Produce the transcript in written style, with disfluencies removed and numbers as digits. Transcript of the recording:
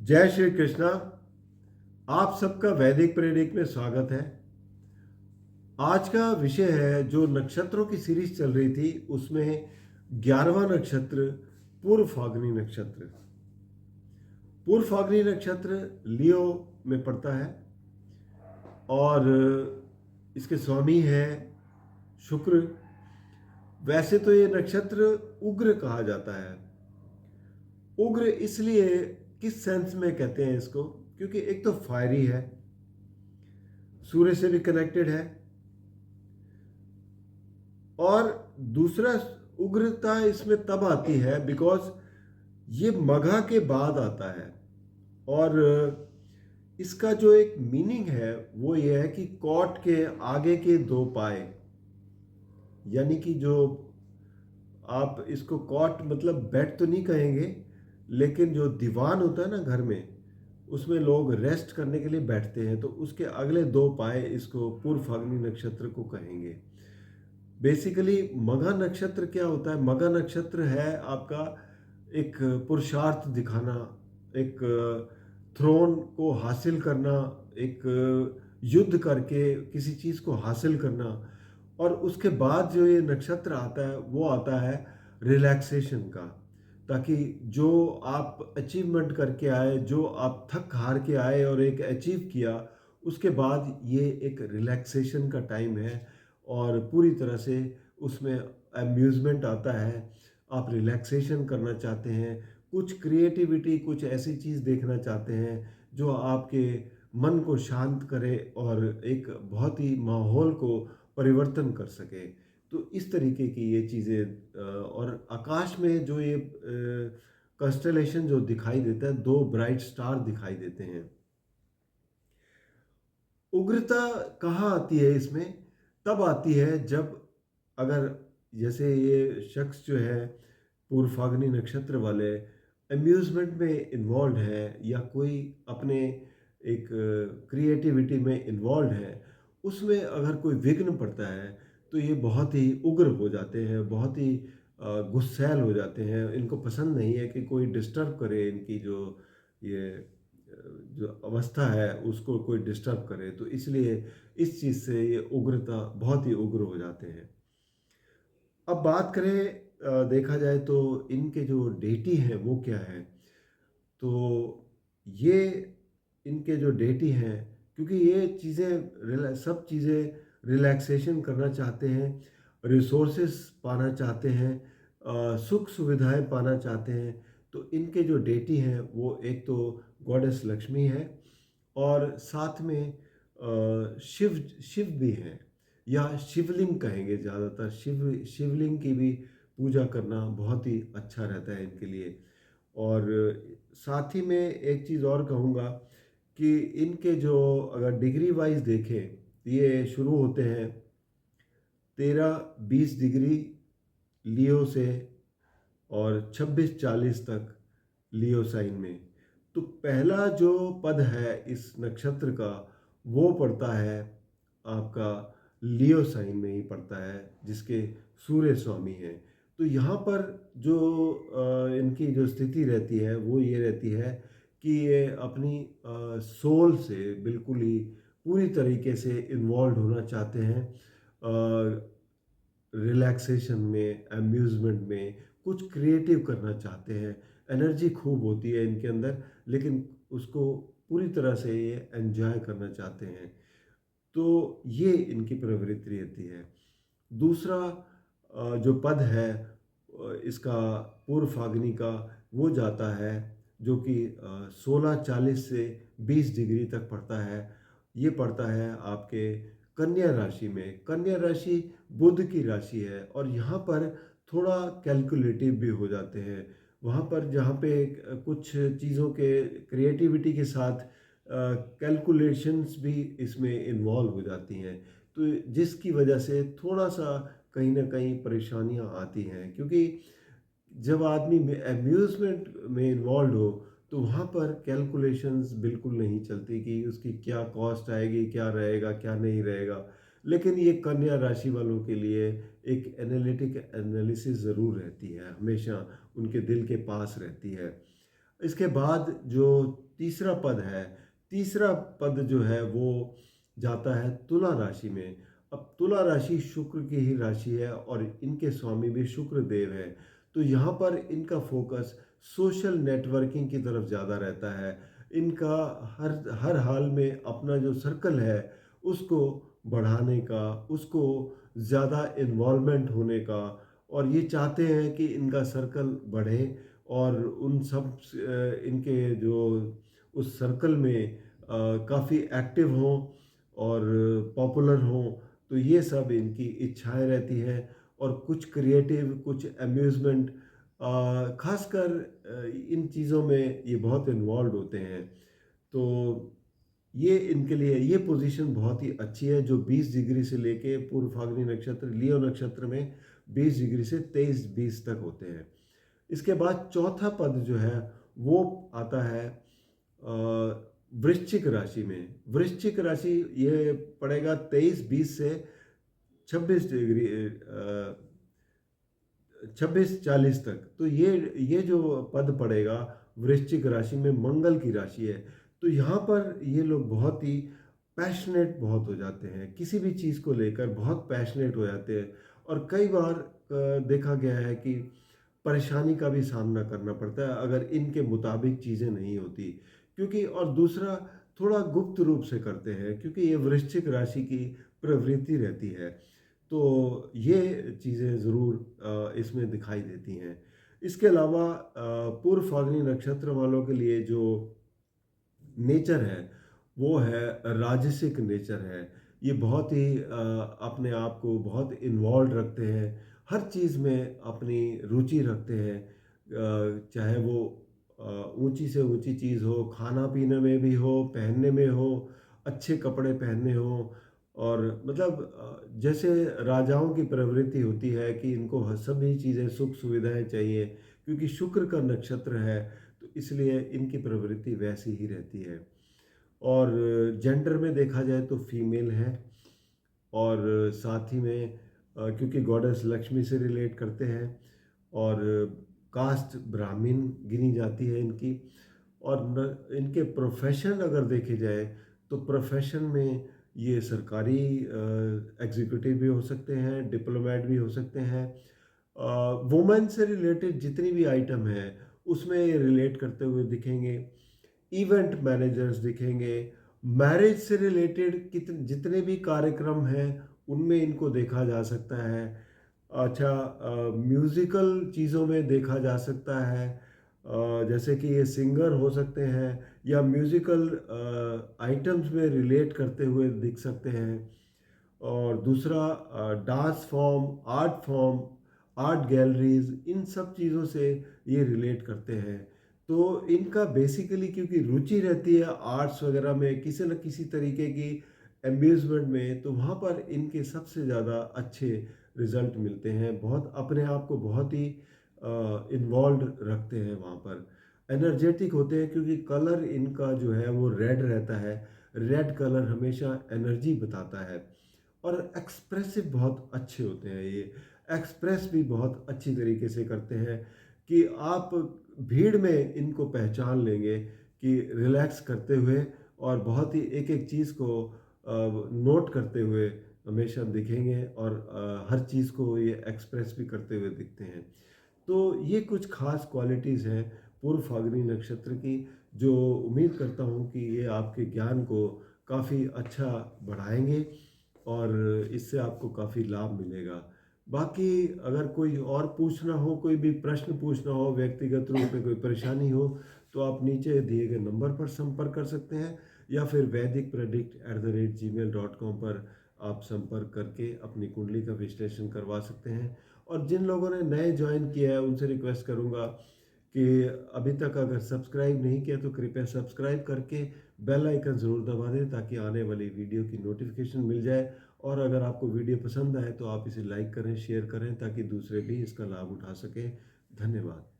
जय श्री कृष्णा। आप सबका वैदिक प्रेरिक में स्वागत है। आज का विषय है जो नक्षत्रों की सीरीज चल रही थी उसमें 11वां नक्षत्र पूर्व फाल्गुनी नक्षत्र। पूर्व फाल्गुनी नक्षत्र लियो में पड़ता है और इसके स्वामी है शुक्र। वैसे तो ये नक्षत्र उग्र कहा जाता है। उग्र इसलिए किस सेंस में कहते हैं इसको, क्योंकि एक तो फायरी है, सूर्य से भी कनेक्टेड है, और दूसरा उग्रता इसमें तब आती है बिकॉज ये मघा के बाद आता है। और इसका जो एक मीनिंग है वो ये है कि कॉट के आगे के दो पाए, यानी कि जो आप इसको कॉट मतलब बेड तो नहीं कहेंगे, लेकिन जो दीवान होता है ना घर में, उसमें लोग रेस्ट करने के लिए बैठते हैं, तो उसके अगले दो पाए इसको पूर्व फाल्गुनी नक्षत्र को कहेंगे। बेसिकली मघा नक्षत्र क्या होता है? मघा नक्षत्र है आपका एक पुरुषार्थ दिखाना, एक थ्रोन को हासिल करना, एक युद्ध करके किसी चीज़ को हासिल करना। और उसके बाद जो ये नक्षत्र आता है वो आता है रिलैक्सेशन का, ताकि जो आप अचीवमेंट करके आए, जो आप थक हार के आए और एक अचीव किया, उसके बाद ये एक रिलैक्सेशन का टाइम है और पूरी तरह से उसमें अम्यूज़मेंट आता है। आप रिलैक्सेशन करना चाहते हैं, कुछ क्रिएटिविटी, कुछ ऐसी चीज़ देखना चाहते हैं जो आपके मन को शांत करे और एक बहुत ही माहौल को परिवर्तन कर सके। तो इस तरीके की ये चीज़ें और आकाश में जो ये कंस्टेलेशन जो दिखाई देता है, दो ब्राइट स्टार दिखाई देते हैं। उग्रता कहाँ आती है इसमें? तब आती है जब, अगर जैसे ये शख्स जो है पूर्व फाल्गुनी नक्षत्र वाले अम्यूज़मेंट में इन्वॉल्व है या कोई अपने एक क्रिएटिविटी में इन्वॉल्व है, उसमें अगर कोई विघ्न पड़ता है तो ये बहुत ही उग्र हो जाते हैं, बहुत ही गुस्सैल हो जाते हैं। इनको पसंद नहीं है कि कोई डिस्टर्ब करे, इनकी जो ये जो अवस्था है उसको कोई डिस्टर्ब करे, तो इसलिए इस चीज़ से ये उग्रता, बहुत ही उग्र हो जाते हैं। अब बात करें, देखा जाए तो इनके जो डेटी हैं वो क्या है, तो ये इनके जो डेटी हैं, क्योंकि ये चीज़ें सब चीज़ें रिलैक्सेशन करना चाहते हैं, रिसोर्सेस पाना चाहते हैं, सुख सुविधाएं पाना चाहते हैं, तो इनके जो डेटी हैं वो एक तो गॉडेस लक्ष्मी है और साथ में शिव शिव भी हैं, या शिवलिंग कहेंगे। ज़्यादातर शिवलिंग की भी पूजा करना बहुत ही अच्छा रहता है इनके लिए। और साथ ही में एक चीज़ और कहूँगा कि इनके जो अगर डिग्री वाइज देखें, ये शुरू होते हैं 13-20 डिग्री लियो से और 26-40 तक लियो साइन में। तो पहला जो पद है इस नक्षत्र का वो पड़ता है आपका लियो साइन में ही पड़ता है, जिसके सूर्य स्वामी हैं। तो यहाँ पर जो इनकी जो स्थिति रहती है वो ये रहती है कि ये अपनी सोल से बिल्कुल ही पूरी तरीके से इन्वॉल्व होना चाहते हैं, रिलैक्सेशन में, अम्यूज़मेंट में, कुछ क्रिएटिव करना चाहते हैं। एनर्जी खूब होती है इनके अंदर, लेकिन उसको पूरी तरह से ये एन्जॉय करना चाहते हैं। तो ये इनकी प्रवृत्ति रहती है। दूसरा जो पद है इसका पूर्व फाल्गुनी का, वो जाता है जो कि 16-40 से 20 डिग्री तक पड़ता है। ये पड़ता है आपके कन्या राशि में। कन्या राशि बुध की राशि है और यहाँ पर थोड़ा कैलकुलेटिव भी हो जाते हैं। वहाँ पर जहाँ पे कुछ चीज़ों के क्रिएटिविटी के साथ कैलकुलेशंस भी इसमें इन्वॉल्व हो जाती हैं, तो जिसकी वजह से थोड़ा सा कहीं ना कहीं परेशानियां आती हैं, क्योंकि जब आदमी में अम्यूज़मेंट में इन्वॉल्व हो तो वहाँ पर कैलकुलेशंस बिल्कुल नहीं चलती कि उसकी क्या कॉस्ट आएगी, क्या रहेगा, क्या नहीं रहेगा। लेकिन ये कन्या राशि वालों के लिए एक एनालिटिक एनालिसिस ज़रूर रहती है, हमेशा उनके दिल के पास रहती है। इसके बाद जो तीसरा पद है, तीसरा पद जो है वो जाता है तुला राशि में। अब तुला राशि शुक्र की ही राशि है और इनके स्वामी भी शुक्र देव है। तो यहाँ पर इनका फोकस सोशल नेटवर्किंग की तरफ ज़्यादा रहता है। इनका हर हर हाल में अपना जो सर्कल है उसको बढ़ाने का, उसको ज़्यादा इन्वॉल्वमेंट होने का, और ये चाहते हैं कि इनका सर्कल बढ़े और उन सब इनके जो उस सर्कल में काफ़ी एक्टिव हों और पॉपुलर हों। तो ये सब इनकी इच्छाएं रहती हैं। और कुछ क्रिएटिव, कुछ अम्यूज़मेंट, खासकर इन चीज़ों में ये बहुत इन्वॉल्व होते हैं। तो ये इनके लिए ये पोजीशन बहुत ही अच्छी है, जो 20 डिग्री से लेके पूर्व फाल्गुनी नक्षत्र लियो नक्षत्र में 20 डिग्री से 23-20 तक होते हैं। इसके बाद चौथा पद जो है वो आता है वृश्चिक राशि में। वृश्चिक राशि ये पड़ेगा 23-20 से 26 डिग्री 26-40 तक। तो ये जो पद पड़ेगा वृश्चिक राशि में, मंगल की राशि है। तो यहाँ पर ये लोग बहुत ही पैशनेट बहुत हो जाते हैं, किसी भी चीज़ को लेकर बहुत पैशनेट हो जाते हैं। और कई बार देखा गया है कि परेशानी का भी सामना करना पड़ता है अगर इनके मुताबिक चीज़ें नहीं होती। क्योंकि और दूसरा, थोड़ा गुप्त रूप से करते हैं क्योंकि ये वृश्चिक राशि की प्रवृत्ति रहती है। तो ये चीज़ें ज़रूर इसमें दिखाई देती हैं। इसके अलावा पूर्व फाल्गुनी नक्षत्र वालों के लिए जो नेचर है वो है राजसिक नेचर है। ये बहुत ही अपने आप को बहुत इन्वॉल्व रखते हैं, हर चीज़ में अपनी रुचि रखते हैं। चाहे वो ऊंची से ऊंची चीज़ हो, खाना पीने में भी हो, पहनने में हो, अच्छे कपड़े पहनने हो। और मतलब जैसे राजाओं की प्रवृत्ति होती है कि इनको सभी चीज़ें सुख सुविधाएं चाहिए, क्योंकि शुक्र का नक्षत्र है तो इसलिए इनकी प्रवृत्ति वैसी ही रहती है। और जेंडर में देखा जाए तो फीमेल है। और साथ ही में क्योंकि गॉडेस लक्ष्मी से रिलेट करते हैं, और कास्ट ब्राह्मण गिनी जाती है इनकी। और इनके प्रोफेशन अगर देखे जाए तो प्रोफेशन में ये सरकारी एग्जीक्यूटिव भी हो सकते हैं, डिप्लोमेट भी हो सकते हैं। वुमेन से रिलेटेड जितनी भी आइटम है उसमें ये रिलेट करते हुए दिखेंगे। इवेंट मैनेजर्स दिखेंगे। मैरिज से रिलेटेड जितने भी कार्यक्रम हैं उनमें इनको देखा जा सकता है। अच्छा, म्यूज़िकल चीज़ों में देखा जा सकता है। जैसे कि ये सिंगर हो सकते हैं या म्यूज़िकल आइटम्स में रिलेट करते हुए दिख सकते हैं। और दूसरा, dance form, art form, art galleries, इन सब चीज़ों से ये रिलेट करते हैं। तो इनका बेसिकली क्योंकि रुचि रहती है आर्ट्स वगैरह में, किसी न किसी तरीके की एम्यूज़मेंट में, तो वहाँ पर इनके सबसे ज़्यादा अच्छे रिजल्ट मिलते हैं। बहुत अपने आप को बहुत ही इन्वॉल्व रखते हैं वहाँ पर, एनर्जेटिक होते हैं क्योंकि कलर इनका जो है वो रेड रहता है। रेड कलर हमेशा एनर्जी बताता है। और एक्सप्रेसिव बहुत अच्छे होते हैं ये, एक्सप्रेस भी बहुत अच्छी तरीके से करते हैं कि आप भीड़ में इनको पहचान लेंगे कि रिलैक्स करते हुए और बहुत ही एक एक चीज़ को नोट करते हुए हमेशा दिखेंगे। और हर चीज़ को ये एक्सप्रेस भी करते हुए दिखते हैं। तो ये कुछ खास क्वालिटीज़ हैं पूर्व फाल्गुनी नक्षत्र की, जो उम्मीद करता हूँ कि ये आपके ज्ञान को काफ़ी अच्छा बढ़ाएंगे और इससे आपको काफ़ी लाभ मिलेगा। बाकी अगर कोई और पूछना हो, कोई भी प्रश्न पूछना हो, व्यक्तिगत रूप में कोई परेशानी हो, तो आप नीचे दिए गए नंबर पर संपर्क कर सकते हैं या फिर vaidicpredict@gmail.com पर आप संपर्क करके अपनी कुंडली का विश्लेषण करवा सकते हैं। और जिन लोगों ने नए ज्वाइन किया है उनसे रिक्वेस्ट करूंगा कि अभी तक अगर सब्सक्राइब नहीं किया तो कृपया सब्सक्राइब करके बेल आइकन ज़रूर दबा दें ताकि आने वाली वीडियो की नोटिफिकेशन मिल जाए। और अगर आपको वीडियो पसंद आए तो आप इसे लाइक करें, शेयर करें ताकि दूसरे भी इसका लाभ उठा सकें। धन्यवाद।